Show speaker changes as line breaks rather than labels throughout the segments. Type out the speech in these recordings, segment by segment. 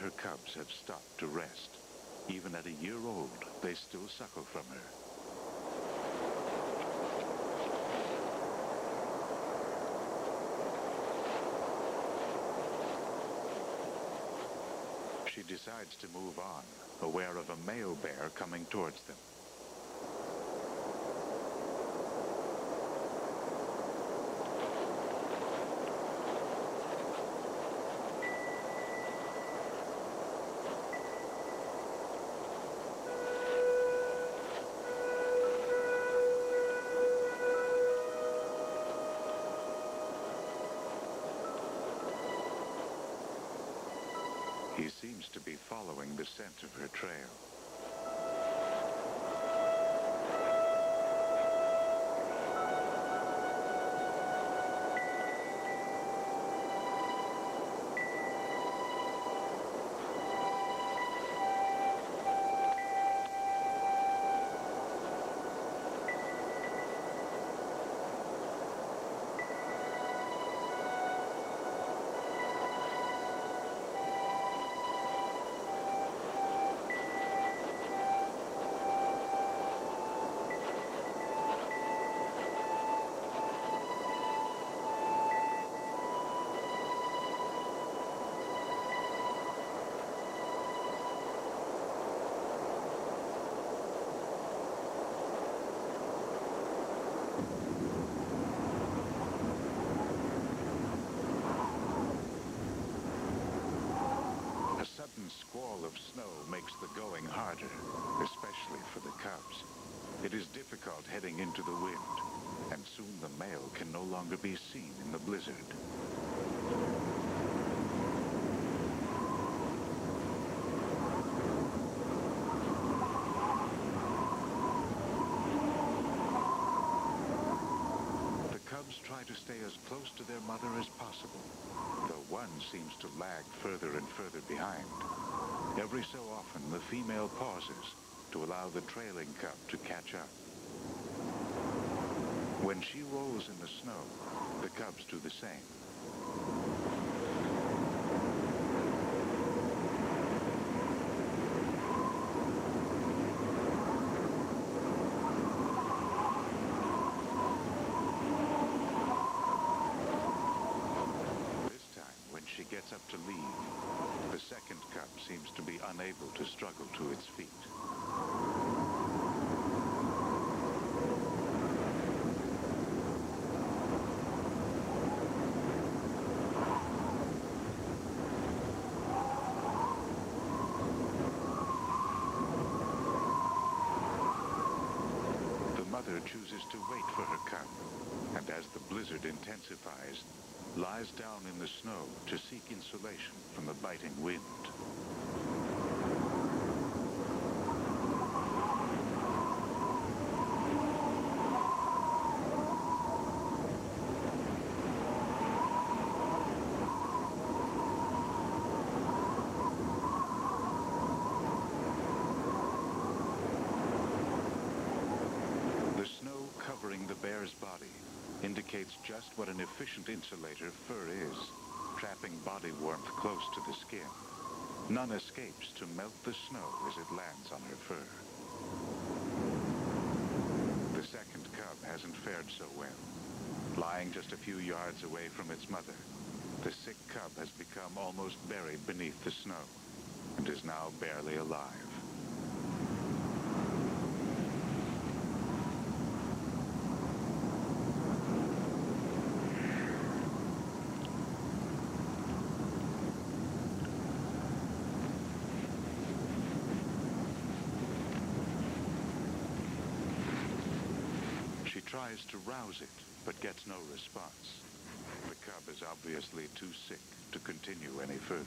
her cubs have stopped to rest. Even at a year old, they still suckle from her. She decides to move on, aware of a male bear coming towards them. He seems to be following the scent of her trail. A sudden squall of snow makes the going harder, especially for the cubs. It is difficult heading into the wind, and soon the male can no longer be seen in the blizzard. The cubs try to stay as close to their mother as possible, though one seems to lag further and further behind. Every so often, the female pauses to allow the trailing cub to catch up. When she rolls in the snow, the cubs do the same. She gets up to leave. The second cub seems to be unable to struggle to its feet. The mother chooses to wait for her cub, and as the blizzard intensifies, lies down in the snow to seek insulation from the biting wind. The snow covering the bear's body indicates just what an efficient insulator fur is, trapping body warmth close to the skin. None escapes to melt the snow as it lands on her fur. The second cub hasn't fared so well. Lying just a few yards away from its mother, the sick cub has become almost buried beneath the snow and is now barely alive. She tries to rouse it, but gets no response. The cub is obviously too sick to continue any further.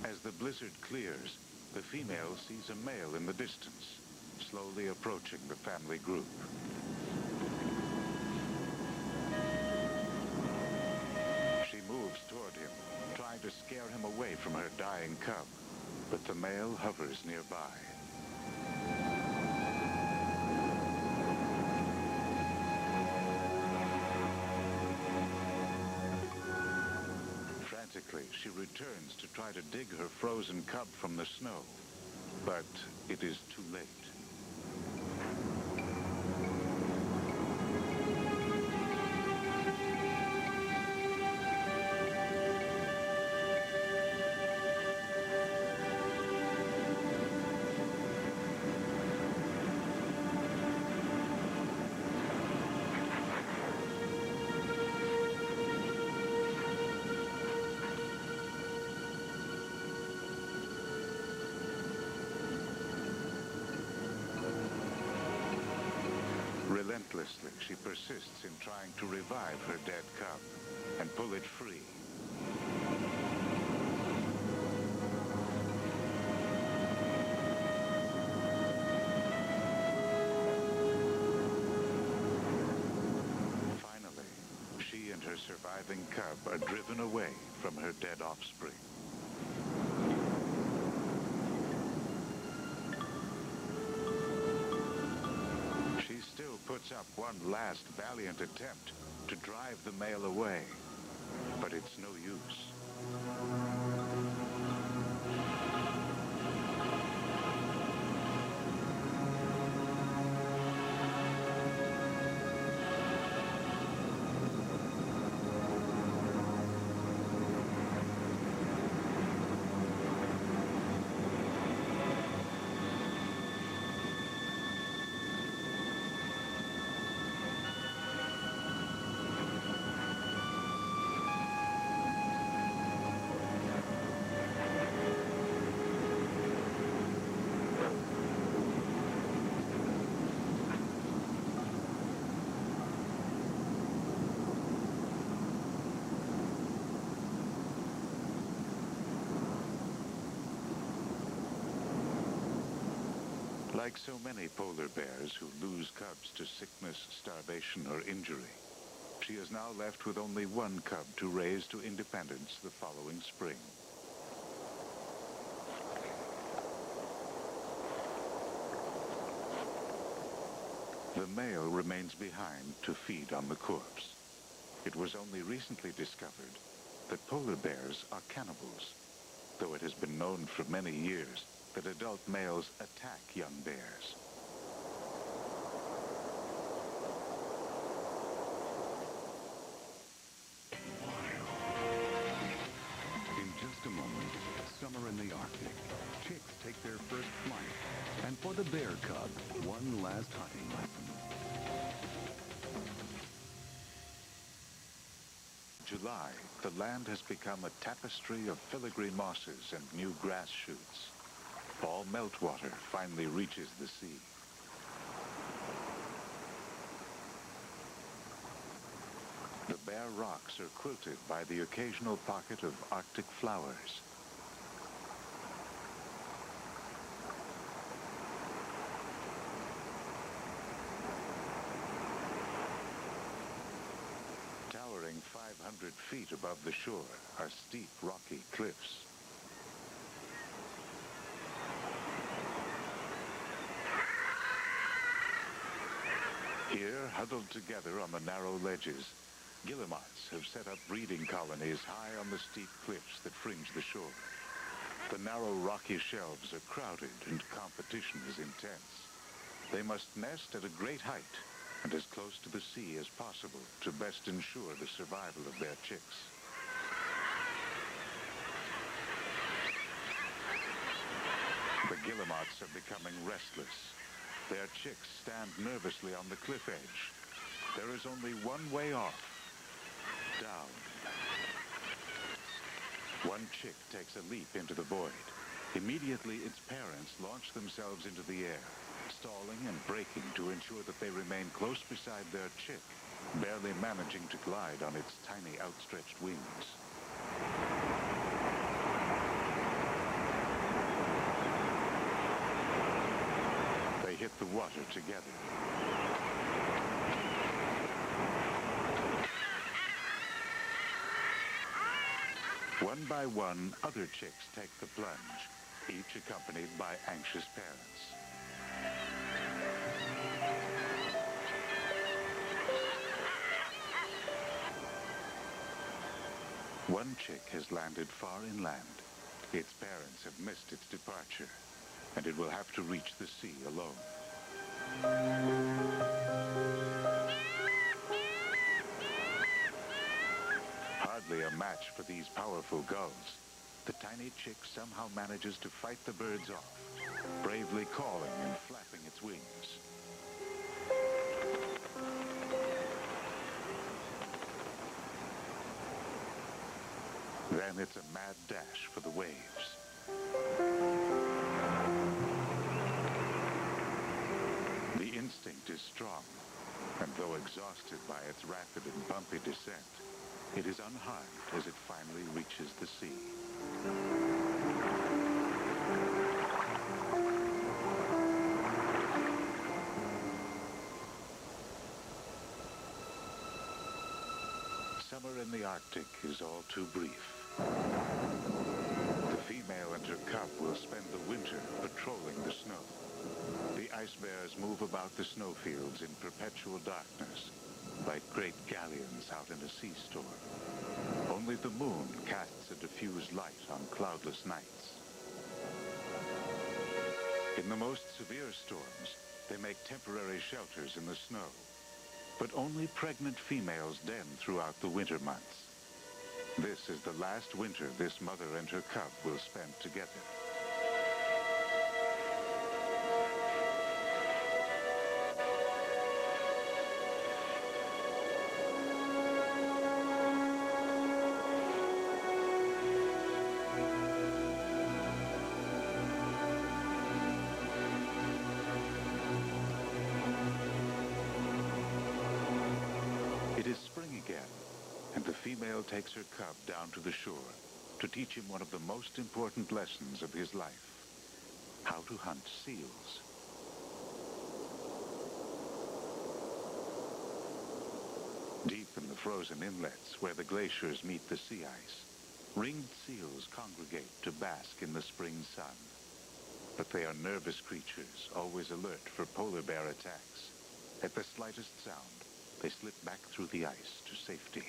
As the blizzard clears, the female sees a male in the distance, slowly approaching the family group. She moves toward him, trying to scare him away from her dying cub, but the male hovers nearby. Frantically, she returns to try to dig her frozen cub from the snow, but it is too late. Relentlessly, she persists in trying to revive her dead cub and pull it free. Finally, she and her surviving cub are driven away from her dead offspring. Puts up one last valiant attempt to drive the male away, but it's no use. Like so many polar bears who lose cubs to sickness, starvation, or injury, she is now left with only one cub to raise to independence the following spring. The male remains behind to feed on the corpse. It was only recently discovered that polar bears are cannibals, though it has been known for many years that adult males attack young bears.
In just a moment, summer in the Arctic. Chicks take their first flight. And for the bear cub, one last hunting lesson.
July, the land has become a tapestry of filigree mosses and new grass shoots. All meltwater finally reaches the sea. The bare rocks are quilted by the occasional pocket of Arctic flowers. Towering 500 feet above the shore are steep, rocky cliffs. Here, huddled together on the narrow ledges, guillemots have set up breeding colonies high on the steep cliffs that fringe the shore. The narrow rocky shelves are crowded and competition is intense. They must nest at a great height and as close to the sea as possible to best ensure the survival of their chicks. The guillemots are becoming restless. Their chicks stand nervously on the cliff edge. There is only one way off. Down. One chick takes a leap into the void. Immediately, its parents launch themselves into the air, stalling and braking to ensure that they remain close beside their chick, barely managing to glide on its tiny outstretched wings. hit the water together. One by one, other chicks take the plunge, each accompanied by anxious parents. One chick has landed far inland. Its parents have missed its departure, and it will have to reach the sea alone. Hardly a match for these powerful gulls, the tiny chick somehow manages to fight the birds off, bravely calling and flapping its wings. Then it's a mad dash for the waves. The instinct is strong, and though exhausted by its rapid and bumpy descent, it is unharmed as it finally reaches the sea. Summer in the Arctic is all too brief. The female and her cub will spend the winter patrolling the snow. The ice bears move about the snowfields in perpetual darkness, like great galleons out in a sea storm. Only the moon casts a diffused light on cloudless nights. In the most severe storms, they make temporary shelters in the snow. But only pregnant females den throughout the winter months. This is the last winter this mother and her cub will spend together. It is spring again, and the female takes her cub down to the shore to teach him one of the most important lessons of his life: how to hunt seals. Deep in the frozen inlets where the glaciers meet the sea ice, ringed seals congregate to bask in the spring sun. But they are nervous creatures, always alert for polar bear attacks. At the slightest sound, they slip back through the ice to safety.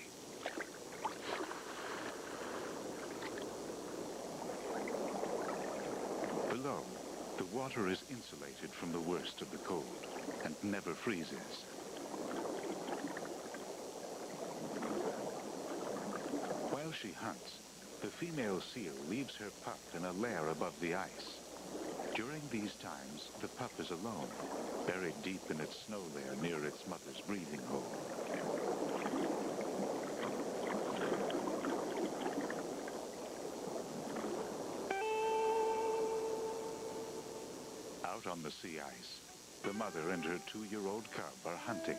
Below, the water is insulated from the worst of the cold and never freezes. While she hunts, the female seal leaves her pup in a lair above the ice. During these times, the pup is alone, buried deep in its snow lair near its mother's breathing hole. Out on the sea ice, the mother and her 2-year-old cub are hunting.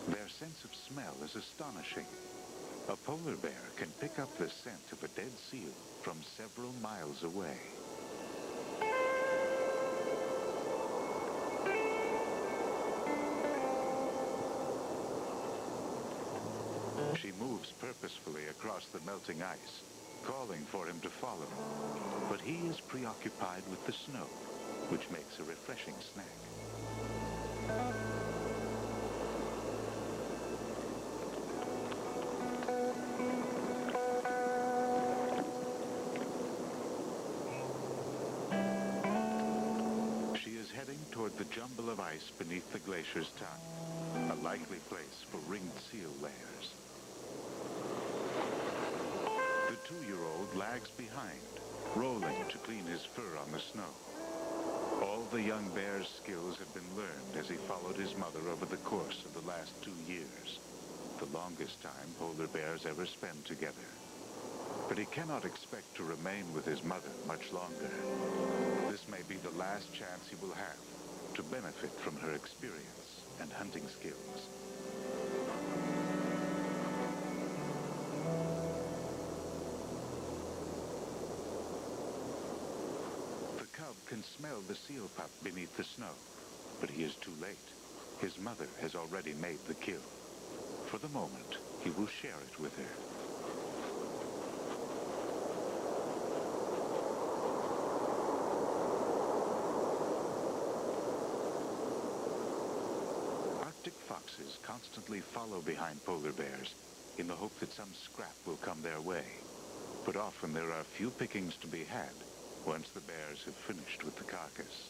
Their sense of smell is astonishing. A polar bear can pick up the scent of a dead seal from several miles away. She moves purposefully across the melting ice, calling for him to follow. But he is preoccupied with the snow, which makes a refreshing snack. She is heading toward the jumble of ice beneath the glacier's tongue, a likely place for ringed seal lairs. The 2-year-old lags behind, rolling to clean his fur on the snow. All the young bear's skills have been learned as he followed his mother over the course of the last 2 years, the longest time polar bears ever spend together. But he cannot expect to remain with his mother much longer. This may be the last chance he will have to benefit from her experience and hunting skills. can smell the seal pup beneath the snow, but he is too late. His mother has already made the kill. For the moment, he will share it with her. Arctic foxes constantly follow behind polar bears in the hope that some scrap will come their way. But often there are few pickings to be had once the bears have finished with the carcass.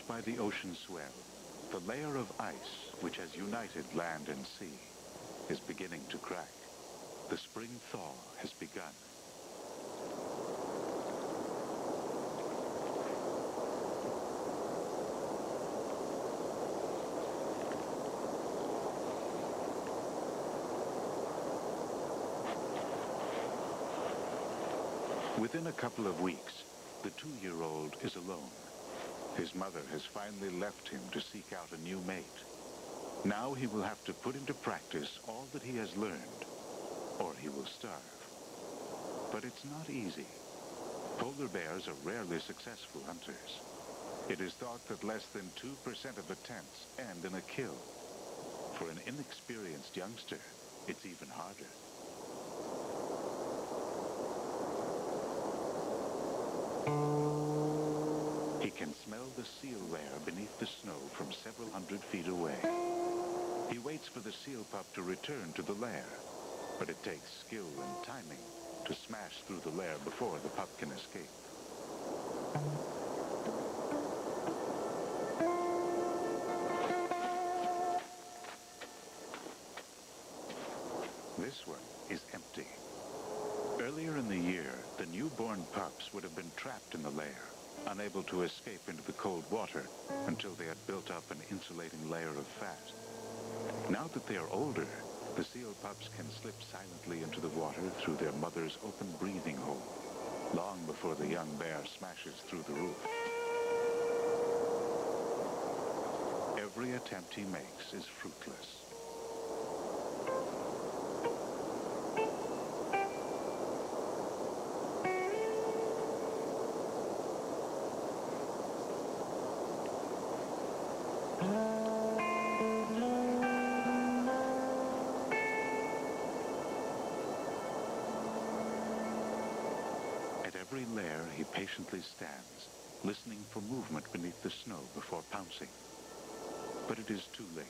By the ocean swell, the layer of ice which has united land and sea is beginning to crack. The spring thaw has begun. Within a couple of weeks, the 2-year-old is alone. His mother has finally left him to seek out a new mate. Now he will have to put into practice all that he has learned, or he will starve. But it's not easy. Polar bears are rarely successful hunters. It is thought that less than 2% of attempts end in a kill. For an inexperienced youngster, it's even harder. He can smell the seal lair beneath the snow from several hundred feet away. He waits for the seal pup to return to the lair, but it takes skill and timing to smash through the lair before the pup can escape. This one is empty. Earlier in the year, the newborn pups would have been trapped in the lair, unable to escape into the cold water until they had built up an insulating layer of fat. Now that they are older, the seal pups can slip silently into the water through their mother's open breathing hole, long before the young bear smashes through the roof. Every attempt he makes is fruitless. At every lair, he patiently stands, listening for movement beneath the snow before pouncing. But it is too late.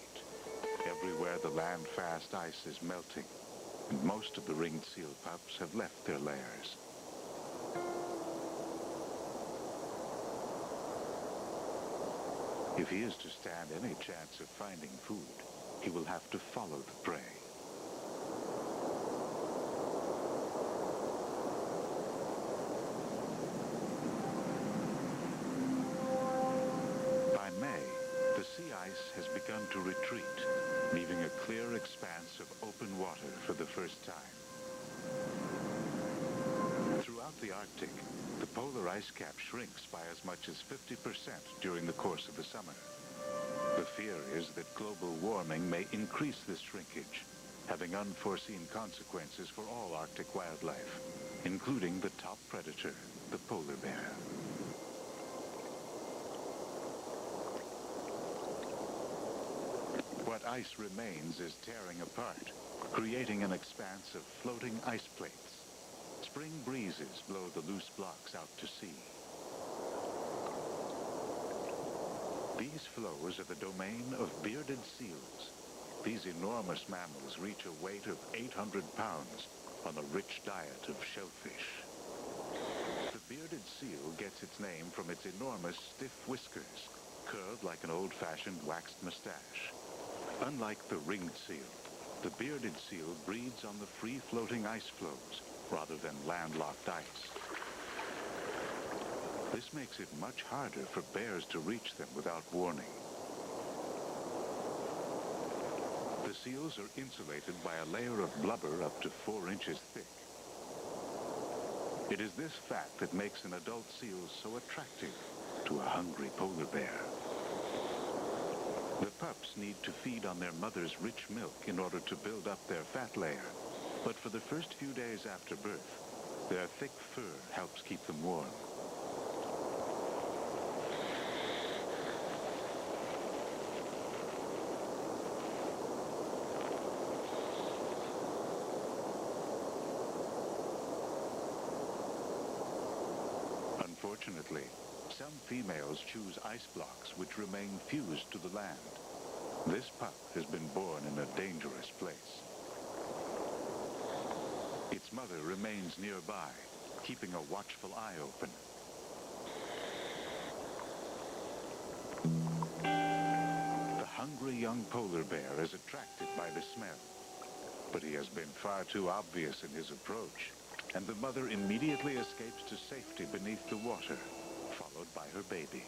Everywhere the land-fast ice is melting, and most of the ringed seal pups have left their lairs. If he is to stand any chance of finding food, he will have to follow the prey. By May, the sea ice has begun to retreat, leaving a clear expanse of open water for the first time. Throughout the Arctic, the polar ice cap shrinks by as much as 50% during the course of the summer. The fear is that global warming may increase this shrinkage, having unforeseen consequences for all Arctic wildlife, including the top predator, the polar bear. What ice remains is tearing apart, creating an expanse of floating ice plates. Spring breezes blow the loose blocks out to sea. These floes are the domain of bearded seals. These enormous mammals reach a weight of 800 pounds on a rich diet of shellfish. The bearded seal gets its name from its enormous stiff whiskers, curled like an old-fashioned waxed mustache. Unlike the ringed seal, The bearded seal breeds on the free-floating ice floes rather than landlocked ice. This makes it much harder for bears to reach them without warning. The seals are insulated by a layer of blubber up to 4 inches thick. It is this fact that makes an adult seal so attractive to a hungry polar bear. The pups need to feed on their mother's rich milk in order to build up their fat layer, but for the first few days after birth, their thick fur helps keep them warm. Unfortunately, some females choose ice blocks which remain fused to the land. This pup has been born in a dangerous place. Its mother remains nearby, keeping a watchful eye open. The hungry young polar bear is attracted by the smell, but he has been far too obvious in his approach, and the mother immediately escapes to safety beneath the water, followed by her baby.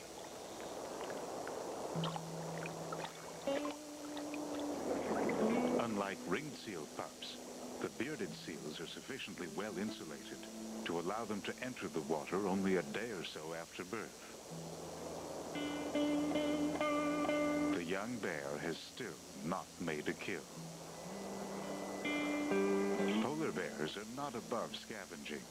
Unlike ringed seal pups, the bearded seals are sufficiently well insulated to allow them to enter the water only a day or so after birth. The young bear has still not made a kill. Polar bears are not above scavenging.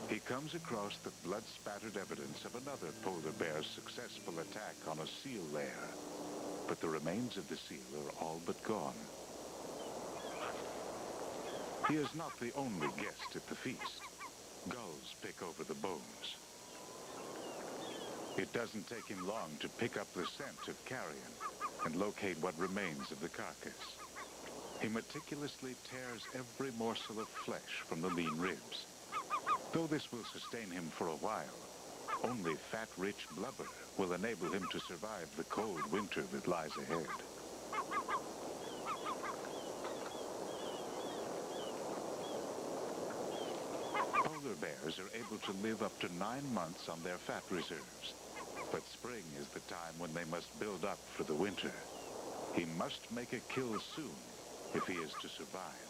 He comes across the blood-spattered evidence of another polar bear's successful attack on a seal lair, but the remains of the seal are all but gone. He is not the only guest at the feast. Gulls pick over the bones. It doesn't take him long to pick up the scent of carrion and locate what remains of the carcass. He meticulously tears every morsel of flesh from the lean ribs. Though this will sustain him for a while, only fat-rich blubber will enable him to survive the cold winter that lies ahead. Polar bears are able to live up to 9 months on their fat reserves, but spring is the time when they must build up for the winter. He must make a kill soon if he is to survive.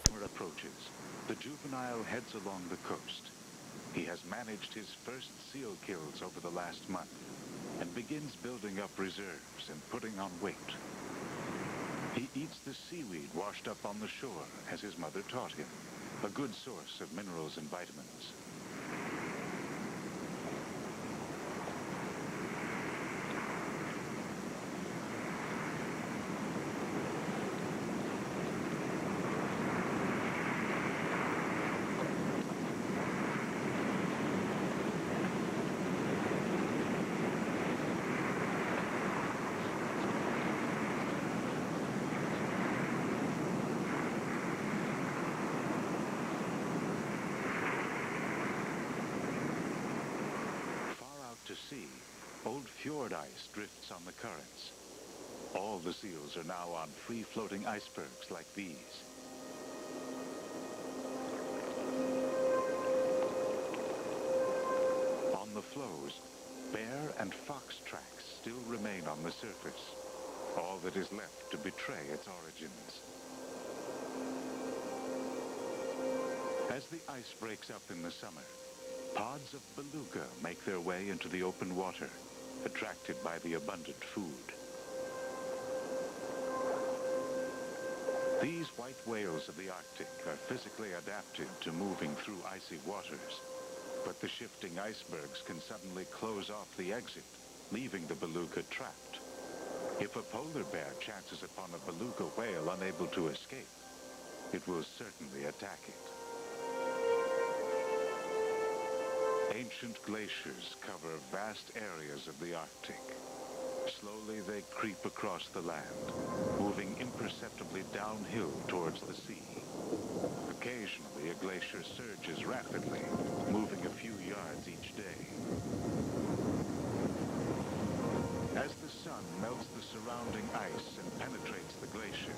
Summer approaches. The juvenile heads along the coast. He has managed his first seal kills over the last month and begins building up reserves and putting on weight. He eats the seaweed washed up on the shore, as his mother taught him, a good source of minerals and vitamins. To sea, old fjord ice drifts on the currents. All the seals are now on free-floating icebergs like these. On the floes, bear and fox tracks still remain on the surface, all that is left to betray its origins. As the ice breaks up in the summer, pods of beluga make their way into the open water, attracted by the abundant food. These white whales of the Arctic are physically adapted to moving through icy waters, but the shifting icebergs can suddenly close off the exit, leaving the beluga trapped. If a polar bear chances upon a beluga whale unable to escape, it will certainly attack it. Ancient glaciers cover vast areas of the Arctic. Slowly they creep across the land, moving imperceptibly downhill towards the sea. The Occasionally, a glacier surges rapidly, moving a few yards each day. As the sun melts the surrounding ice and penetrates the glacier,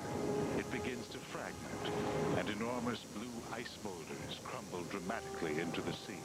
it begins to fragment, and enormous blue ice boulders crumble dramatically into the sea.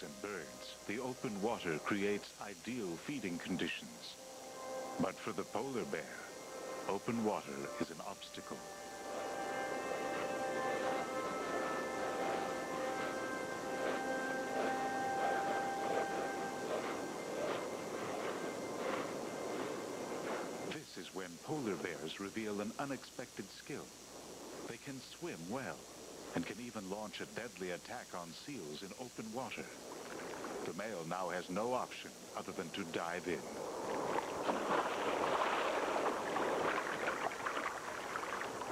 And birds, the open water creates ideal feeding conditions. But for the polar bear, open water is an obstacle. This is when polar bears reveal an unexpected skill. They can swim well, and can even launch a deadly attack on seals in open water. The male now has no option other than to dive in.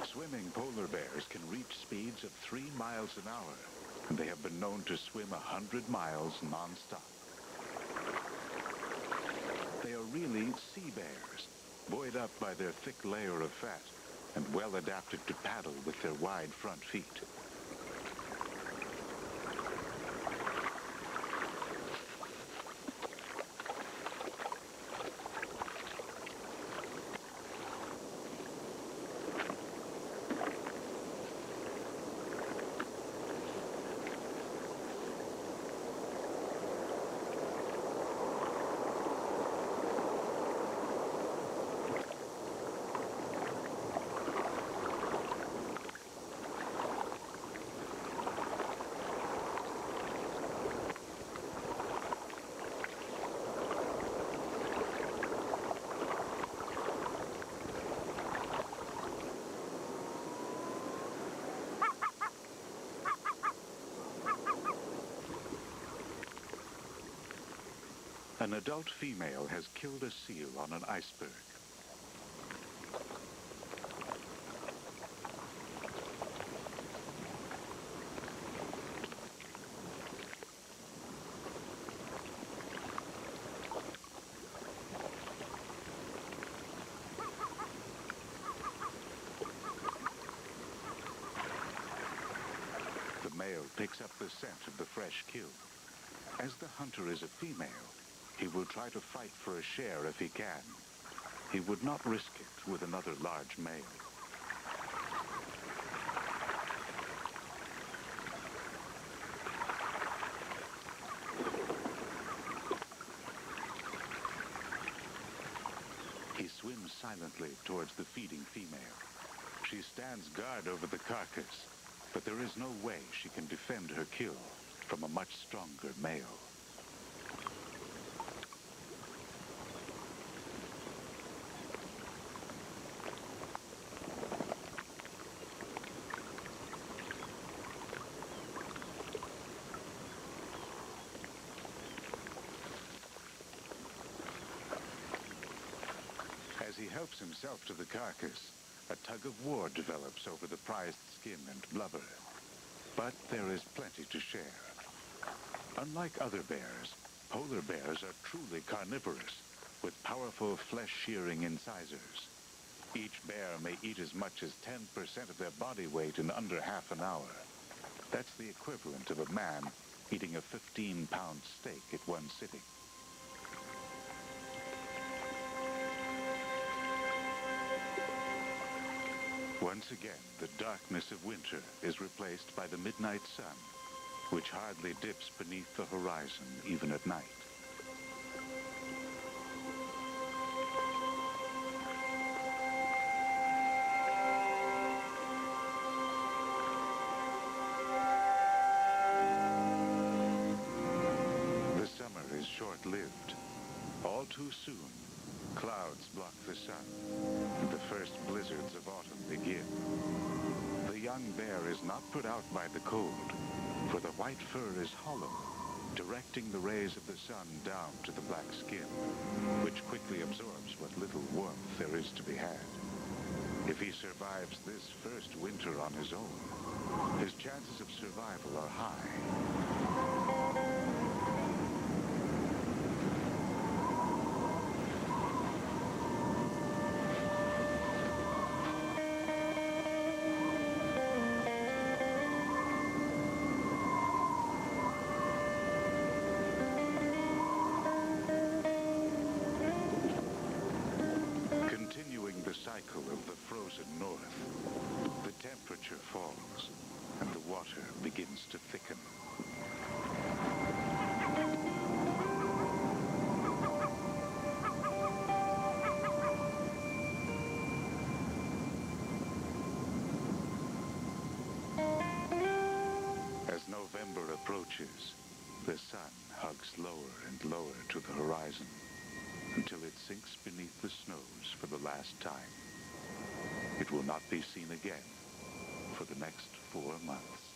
Swimming polar bears can reach speeds of 3 miles an hour, and they have been known to swim 100 miles non-stop. They are really sea bears, buoyed up by their thick layer of fat, and well adapted to paddle with their wide front feet. An adult female has killed a seal on an iceberg. The male picks up the scent of the fresh kill. As the hunter is a female, he will try to fight for a share if he can. He would not risk it with another large male. He swims silently towards the feeding female. She stands guard over the carcass, but there is no way she can defend her kill from a much stronger male. As he helps himself to the carcass, a tug of war develops over the prized skin and blubber. But there is plenty to share. Unlike other bears, polar bears are truly carnivorous, with powerful flesh-shearing incisors. Each bear may eat as much as 10% of their body weight in under half an hour. That's the equivalent of a man eating a 15-pound steak at one sitting. Once again, the darkness of winter is replaced by the midnight sun, which hardly dips beneath the horizon even at night. The summer is short-lived. All too soon, Clouds block the sun, and the first blizzards of autumn begin. The young bear is not put out by the cold, for the white fur is hollow, directing the rays of the sun down to the black skin, which quickly absorbs what little warmth there is to be had. If he survives this first winter on his own, his chances of survival are high. The cycle of the frozen north, the temperature falls and the water begins to thicken. As November approaches, the sun hugs lower and lower to the horizon, until it sinks beneath the snows for the last time. It will not be seen again for the next 4 months.